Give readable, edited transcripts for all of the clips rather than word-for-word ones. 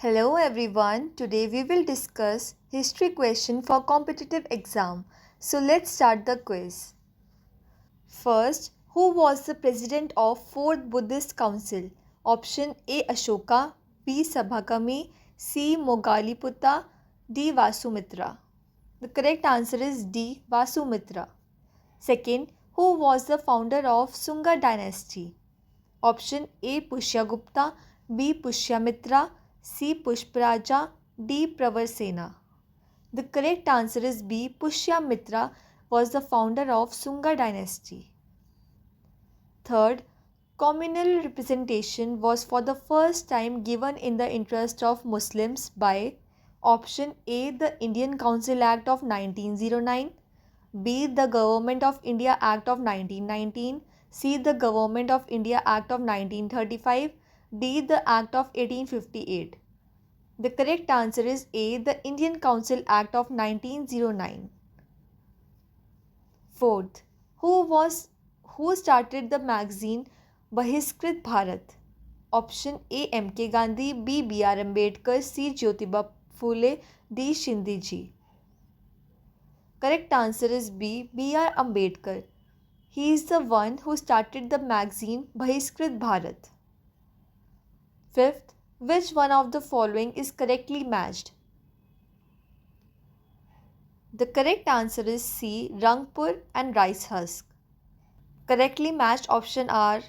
Hello everyone. Today we will discuss history question for competitive exam. So let's start the quiz. First, who was the president of Fourth Buddhist Council? Option A Ashoka, B Sabhakami, C Mogaliputta, D Vasumitra. The correct answer is D Vasumitra. Second, who was the founder of Sunga dynasty? Option A Pushyagupta, B Pushyamitra, C Pushparaja, D Pravarsena. The correct answer is B Pushyamitra was the founder of Sunga dynasty. Third, communal representation was for the first time given in the interest of Muslims by option A the Indian Council Act of 1909, B. The Government of India Act of 1919. C. The Government of India Act of 1935. D. The Act of 1858. The correct answer is A. The Indian Council Act of 1909. Fourth, who started the magazine Bahiskrit Bharat? Option A. M.K. Gandhi. B. B.R. Ambedkar. C. Jyotiba Phule. D. Shinde ji. Correct answer is B. B.R. Ambedkar. He is the one who started the magazine Bahiskrit Bharat. Fifth, which one of the following is correctly matched? The correct answer is C. Rangpur and rice husk. Correctly matched options are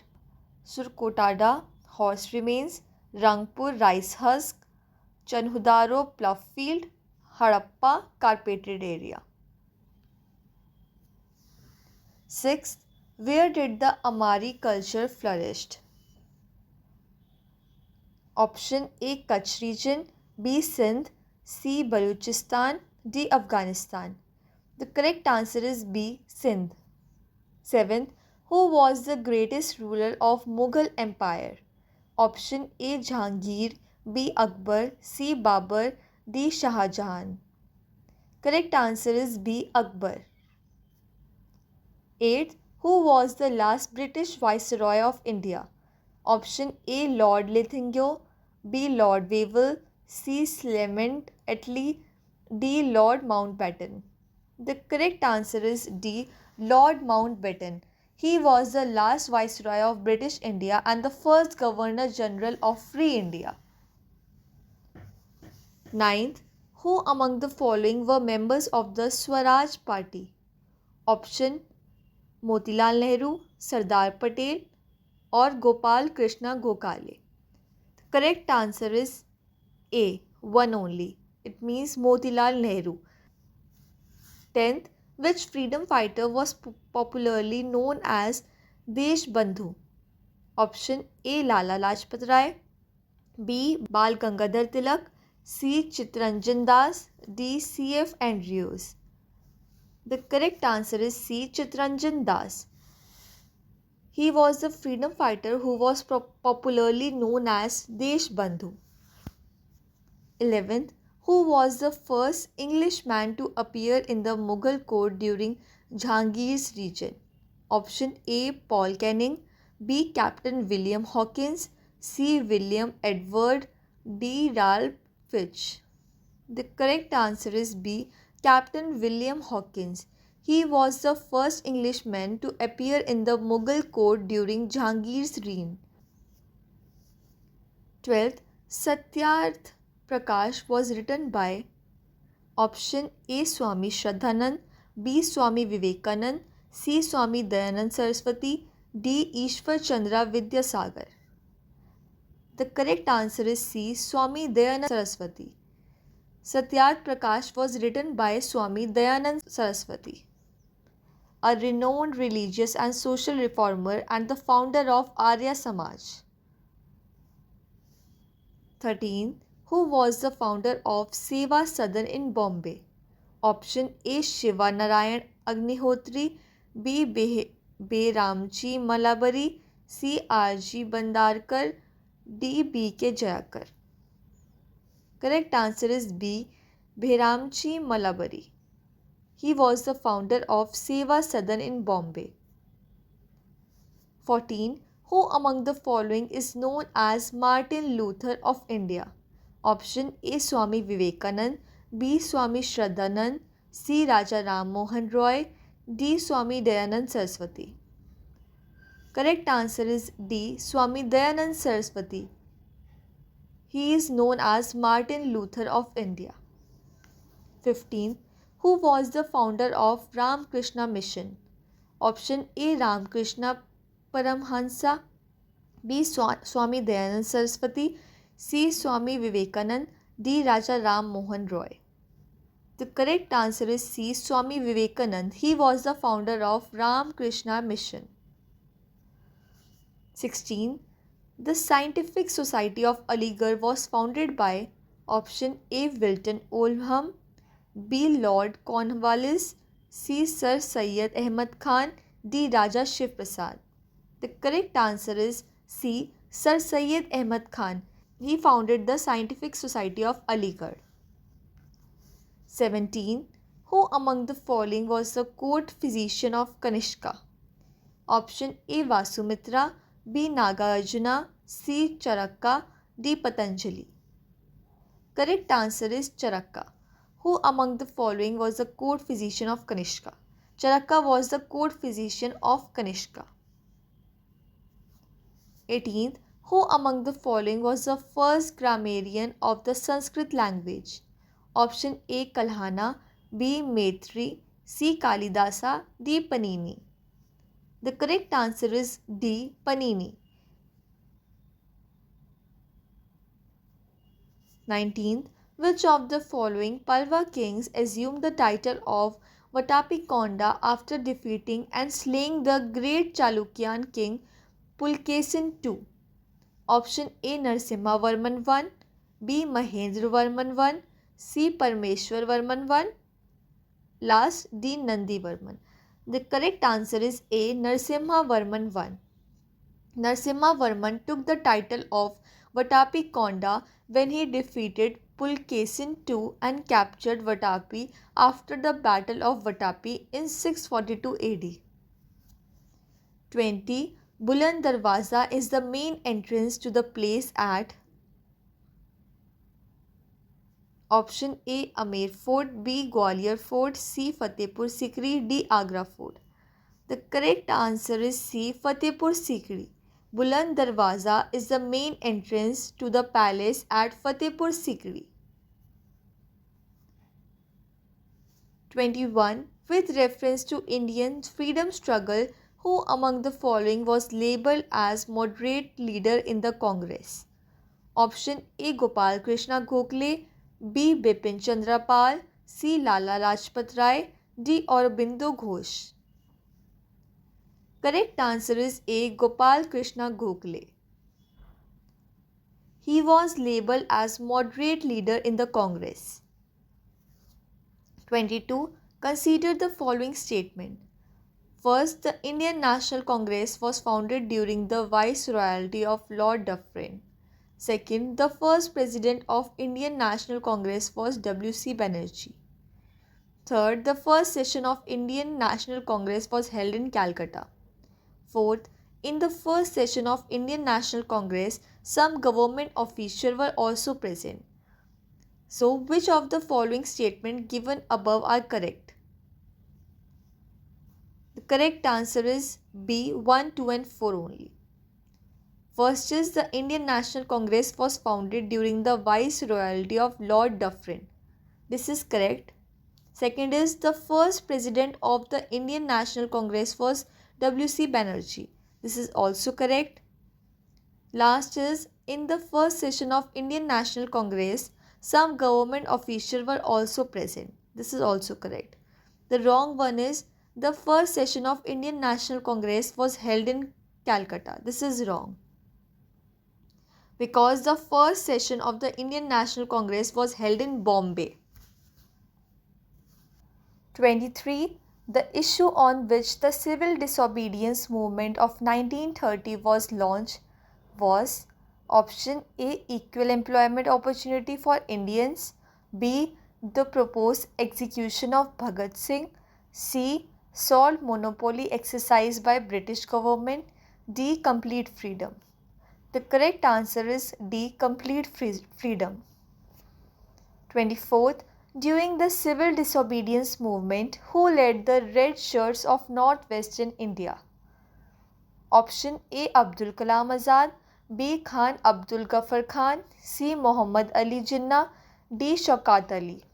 Surkotada, horse remains, Rangpur, rice husk, Chanhudaro, plough field, Harappa, carpeted area. Sixth, where did the Amari culture flourished? Option A Kutch region, B Sindh, C Baluchistan, D Afghanistan. The correct answer is B Sindh. Seventh, who was the greatest ruler of Mughal Empire? Option A Jahangir, B Akbar, C Babur, D Shah Jahan. Correct answer is B Akbar. Eighth, who was the last British Viceroy of India? Option A Lord Linlithgow, B Lord Wavell, C Clement Attlee, D Lord Mountbatten. The correct answer is D Lord Mountbatten. He was the last Viceroy of British India and the first Governor General of Free India. Ninth, who among the following were members of the Swaraj Party? Option Motilal Nehru, Sardar Patel, or Gopal Krishna Gokhale. The correct answer is A, one only. It means Motilal Nehru. 10th, which freedom fighter was popularly known as Deshbandhu? Option A, Lala Lajpat Rai, B, Bal Gangadhar Tilak, C, Chittaranjan Das, D, C.F. Andrews. The correct answer is C, Chittaranjan Das. He was the freedom fighter who was popularly known as Deshbandhu. 11th, who was the first Englishman to appear in the Mughal court during Jahangir's reign? Option A Paul Canning, B Captain William Hawkins, C William Edward, D Ralph Fitch. The correct answer is B Captain William Hawkins. He was the first Englishman to appear in the Mughal court during Jahangir's reign. 12th, Satyarth Prakash was written by option A Swami Shraddhanand, B Swami Vivekanand, C Swami Dayanand Saraswati, D Ishwar Chandra Vidyasagar. The correct answer is C Swami Dayanand Saraswati. Satyarth Prakash was written by Swami Dayanand Saraswati, a renowned religious and social reformer and the founder of Arya Samaj. 13. Who was the founder of Seva Sadan in Bombay? Option A Shiva Narayan Agnihotri, B Behramji Malabari, C R.G. Bandarkar, D B.K. Jayakar. Correct answer is B Behramji Malabari. He was the founder of Seva Sadan in Bombay. 14. Who among the following is known as Martin Luther of India? Option A. Swami Vivekanand, B. Swami Shraddhanand, C. Raja Ram Mohan Roy, D. Swami Dayanand Saraswati. Correct answer is D. Swami Dayanand Saraswati. He is known as Martin Luther of India. 15. Who was the founder of Ramakrishna Mission? Option A. Ramakrishna Paramhansa, B. Swami Dayanand Saraswati, C. Swami Vivekanand, D. Raja Ram Mohan Roy. The correct answer is C. Swami Vivekanand. He was the founder of Ramakrishna Mission. 16. The Scientific Society of Aligarh was founded by option A. Wilton Oldham, B. Lord Cornwallis, C. Sir Syed Ahmad Khan, D. Raja Shiv Prasad. The correct answer is C. Sir Syed Ahmad Khan. He founded the Scientific Society of Aligarh. 17. Who among the following was the court physician of Kanishka? Option A. Vasumitra, B. Nagarjuna, C. Charaka, D. Patanjali. Correct answer is Charaka. Who among the following was the court physician of Kanishka? Charaka was the court physician of Kanishka. 18th. Who among the following was the first grammarian of the Sanskrit language? Option A. Kalhana, B. Maitri, C. Kalidasa, D. Panini. The correct answer is D. Panini. 19th. Which of the following Pallava kings assumed the title of Vatapikonda after defeating and slaying the great Chalukyan king Pulkesin II? Option A. Narasimha Varman I, B. Mahendra Varman I, C. Parmeshwar Varman I, last D. Nandi Varman. The correct answer is A. Narasimha Varman I. Narasimha Varman took the title of Vatapikonda when he defeated Pulkesin II and captured Vatapi after the Battle of Vatapi in 642 AD. 20. Buland Darwaza is the main entrance to the place at option A. Amer Fort, B. Gwalior Fort, C. Fatehpur Sikri, D. Agra Fort. The correct answer is C. Fatehpur Sikri. Buland Darwaza is the main entrance to the palace at Fatehpur Sikri. 21. With reference to Indian freedom struggle, who among the following was labelled as moderate leader in the Congress? Option A. Gopal Krishna Gokhale, B. Bipin Chandra Pal, C. Lala Lajpat Rai, D. Aurobindo Ghosh. Correct answer is A. Gopal Krishna Gokhale. He was labelled as moderate leader in the Congress. 22. Consider the following statement. First, the Indian National Congress was founded during the viceroyalty of Lord Dufferin. Second, the first president of Indian National Congress was W.C. Banerjee. Third, the first session of Indian National Congress was held in Calcutta. Fourth, in the first session of Indian National Congress, some government officials were also present. So, which of the following statements given above are correct? The correct answer is B. 1, 2 and 4 only. First is the Indian National Congress was founded during the viceroyalty of Lord Dufferin. This is correct. Second is the first president of the Indian National Congress was W.C. Banerjee. This is also correct. Last is in the first session of Indian National Congress, some government officials were also present. This is also correct. The wrong one is the first session of Indian National Congress was held in Calcutta. This is wrong. Because the first session of the Indian National Congress was held in Bombay. 23. The issue on which the civil disobedience movement of 1930 was launched was option A. Equal employment opportunity for Indians, B. The proposed execution of Bhagat Singh, C. Salt monopoly exercised by British government, D. Complete freedom. The correct answer is D. Complete freedom. 24th. During the civil disobedience movement, who led the Red Shirts of northwestern India? Option A. Abdul Kalam Azad, B. Khan Abdul Ghaffar Khan, C. Muhammad Ali Jinnah, D. Shaukat Ali.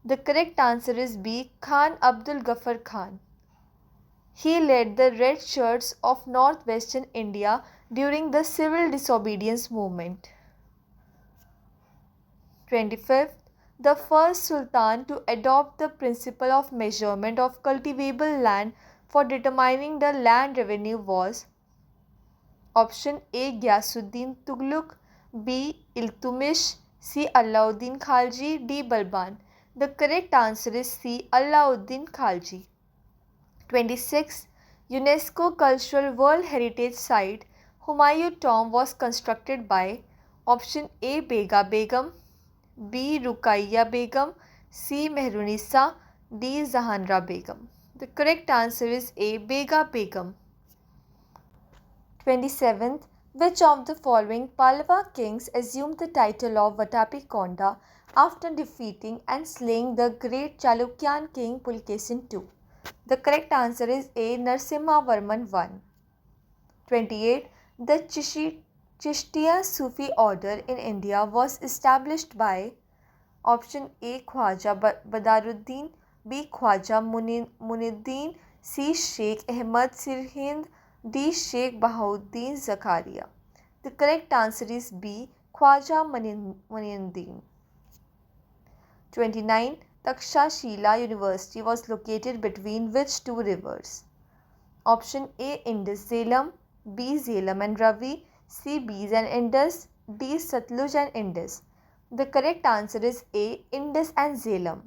The correct answer is B. Khan Abdul Ghaffar Khan. He led the Red Shirts of northwestern India during the civil disobedience movement. 25th. The first Sultan to adopt the principle of measurement of cultivable land for determining the land revenue was option A. Ghiyasuddin Tughlaq, B. Iltutmish, C. Alauddin Khalji, D. Balban. The correct answer is C. Alauddin Khalji. 26. UNESCO Cultural World Heritage Site Humayun Tomb was constructed by option A. Bega Begum, B. Rukaiya Begum, C. Mehrunissa, D. Zahanra Begum. The correct answer is A. Bega Begum. 27th. Which of the following Pallava kings assumed the title of Vatapikonda after defeating and slaying the great Chalukyan king Pulkesin II? The correct answer is A. Narasimha Varman I. 28. The Chishtiya Sufi order in India was established by option A. Khwaja Badaruddin, B. Khwaja Muinuddin, C. Sheikh Ahmad Sirhind, D. Sheikh Bahauddin Zakaria. The correct answer is B. Khwaja Muinuddin. 29. Takshashila University was located between which two rivers? Option A. Indus Jhelum, B. Jhelum and Ravi, C. Beas and Indus, D. Satluj and Indus. The correct answer is A. Indus and Jhelum.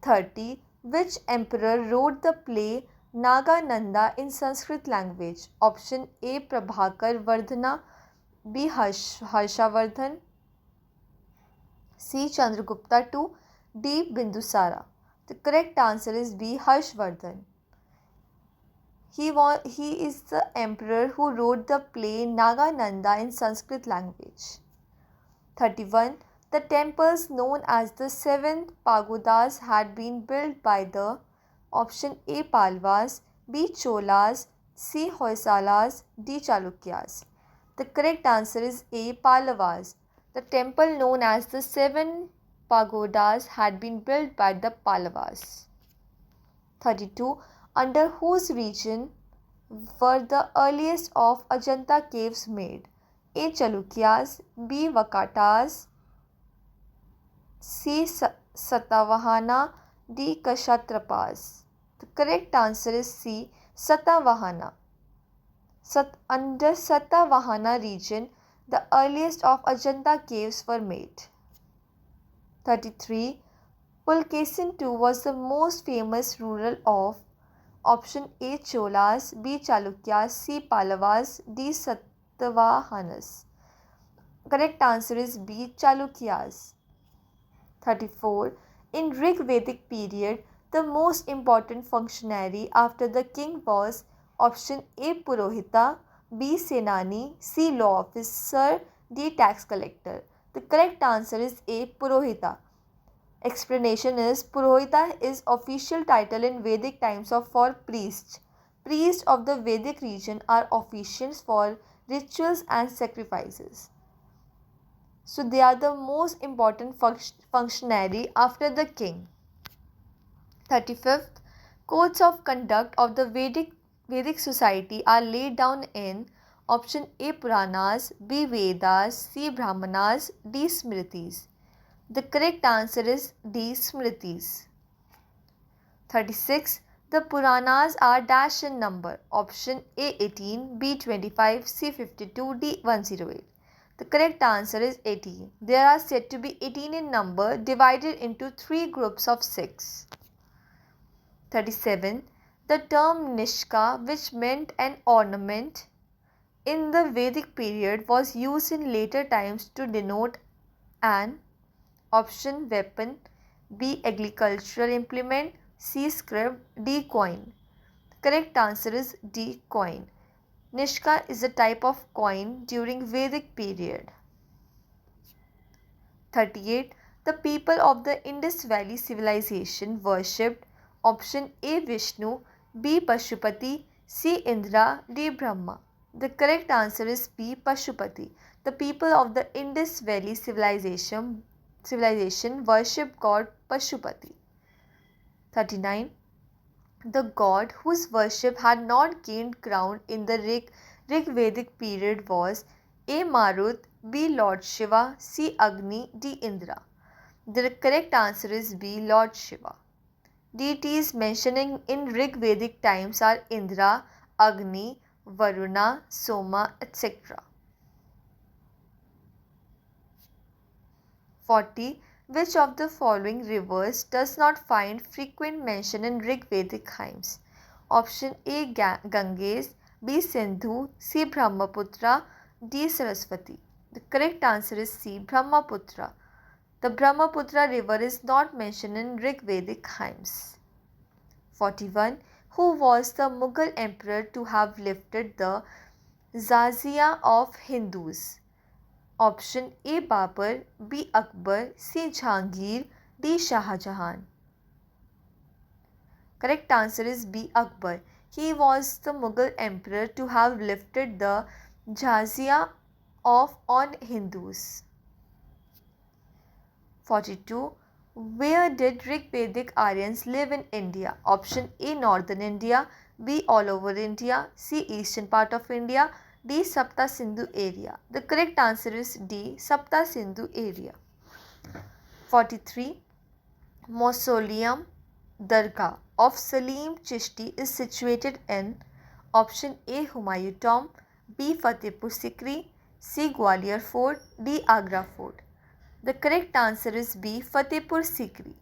30. Which emperor wrote the play Nagananda in Sanskrit language? Option A. Prabhakar Vardhana, B. Harshavardhan, C. Chandragupta II, D. Bindusara. The correct answer is B. Harshvardhan. He is the emperor who wrote the play Nagananda in Sanskrit language. 31. The temples known as the seven pagodas had been built by the option A. Palwas, B. Cholas, C. Hoysalas, D. Chalukyas. The correct answer is A. Pallavas. The temple known as the seven pagodas had been built by the Pallavas. 32. Under whose region were the earliest of Ajanta caves made? A. Chalukyas, B. Vakatas, C. Satavahana, D. Kshatrapas. The correct answer is C. Satavahana. Under Satavahana region, the earliest of Ajanta caves were made. 33. Pulkesin II was the most famous ruler of option A. Cholas, B. Chalukyas, C. Pallavas, D. Satavahanas. Correct answer is B. Chalukyas. 34. In Rig Vedic period, the most important functionary after the king was option A. Purohita, B. Senani, C. Law officer, D. Tax collector. The correct answer is A. Purohita. Explanation is Purohita is official title in Vedic times for priests. Priests of the Vedic region are officiants for rituals and sacrifices. So they are the most important functionary after the king. 35th. Codes of conduct of the Vedic society are laid down in option A. Puranas, B. Vedas, C. Brahmanas, D. Smritis. The correct answer is D. Smritis. 36. The Puranas are dash in number. Option A. 18, B. 25, C. 52, D. 108. The correct answer is 18. There are said to be 18 in number divided into 3 groups of 6. 37. The term Nishka, which meant an ornament in the Vedic period, was used in later times to denote an option weapon, B. agricultural implement, C. script, D. coin. The correct answer is D. coin. Nishka is a type of coin during Vedic period. 38. The people of the Indus Valley civilization worshipped option A Vishnu, B Pashupati, C Indra, D Brahma. The correct answer is B Pashupati. The people of the Indus Valley civilization worshipped god Pashupati. 39. The god whose worship had not gained ground in the Rig Vedic period was A. Marut, B. Lord Shiva, C. Agni, D. Indra. The correct answer is B. Lord Shiva. Deities mentioned in Rig Vedic times are Indra, Agni, Varuna, Soma, etc. 40. Which of the following rivers does not find frequent mention in Rig Vedic hymns? Option A Ganges, B Sindhu, C Brahmaputra, D Saraswati. The correct answer is C Brahmaputra. The Brahmaputra river is not mentioned in Rig Vedic hymns. 41. Who was the Mughal emperor to have lifted the Jizya of Hindus? Option A Babur, B Akbar, C Jahangir, D Shah Jahan. Correct answer is B Akbar. He was the Mughal emperor to have lifted the Jizya on Hindus. 42. Where did Rig Vedic Aryans live in India? Option A Northern India, B all over India, C eastern part of India, D Sapta Sindhu area. The correct answer is D Sapta Sindhu area. 43. Mausoleum Dargah of Salim Chishti is situated in option A Humayun Tomb, B Fatehpur Sikri, C Gwalior Fort, D Agra Fort. The correct answer is B Fatehpur Sikri.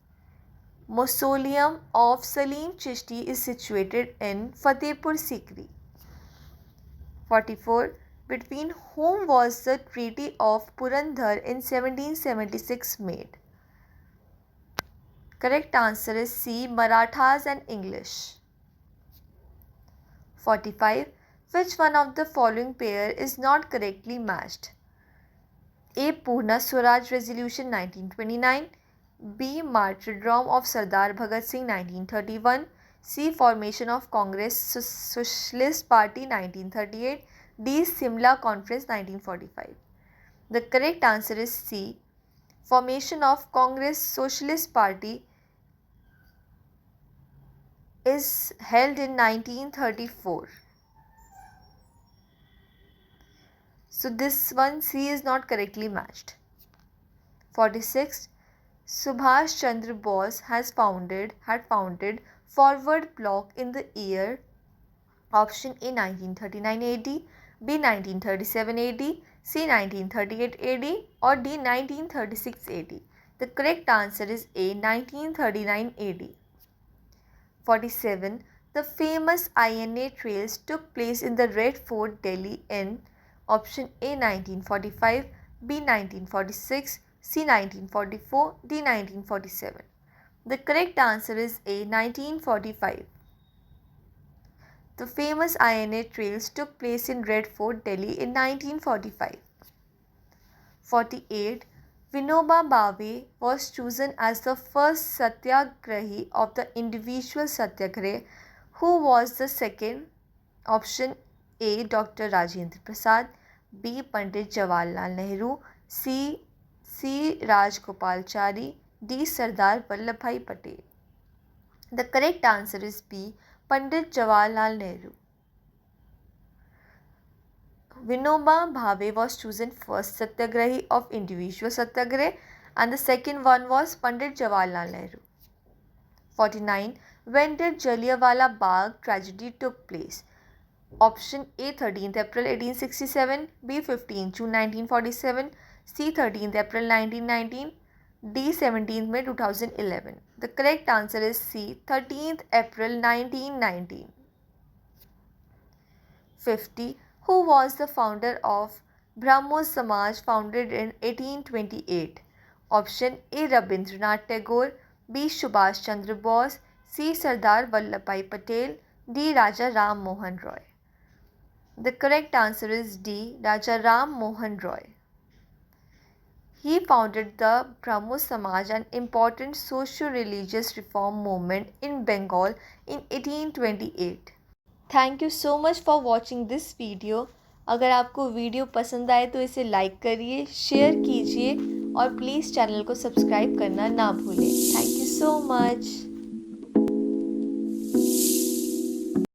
Mausoleum of Salim Chishti is situated in Fatehpur Sikri. 44. Between whom was the Treaty of Purandar in 1776 made? Correct answer is C. Marathas and English. 45. Which one of the following pair is not correctly matched? A. Purna Swaraj Resolution 1929, B. Martyrdom of Sardar Bhagat Singh 1931, C. Formation of Congress Socialist Party 1938, D. Simla Conference 1945. The correct answer is C. Formation of Congress Socialist Party is held in 1934. So this one C is not correctly matched. 46. Subhash Chandra Bose had founded Forward Bloc in the year option A 1939 AD, B 1937 AD, C 1938 AD or D 1936 AD. The correct answer is A 1939 AD. 47. The famous INA trails took place in the Red Fort, Delhi in option A 1945, B 1946, C 1944, D 1947. The correct answer is A 1945. The famous INA trails took place in Red Fort, Delhi in 1945. 48. Vinoba Bhave was chosen as the first Satyagrahi of the individual Satyagrah. Who was the second? Option A. Dr. Rajendra Prasad, B. Pandit Jawaharlal Nehru, C. Rajgopalachari, D. Sardar Vallabhbhai Patel. The correct answer is B. Pandit Jawaharlal Nehru. Vinoba Bhave was chosen first Satyagrahi of individual Satyagrah and the second one was Pandit Jawaharlal Nehru. 49. When did Jallianwala Bagh tragedy took place? Option A 13th April 1867, B 15th June 1947, C 13th April 1919, D 17th May 2011. The correct answer is C 13th April 1919. 50. Who was the founder of Brahmo Samaj founded in 1828? Option A Rabindranath Tagore, B Subhash Chandra Bose, C Sardar Vallabhbhai Patel, D Raja Ram Mohan Roy. The correct answer is D Raja Ram Mohan Roy. He founded the Brahmo Samaj, an important socio-religious reform movement in Bengal in 1828. Thank you so much for watching this video. अगर आपको video पसंद आए तो इसे like करिए, share कीजिए और please channel को सब्सक्राइब करना ना भूलें। Thank you so much.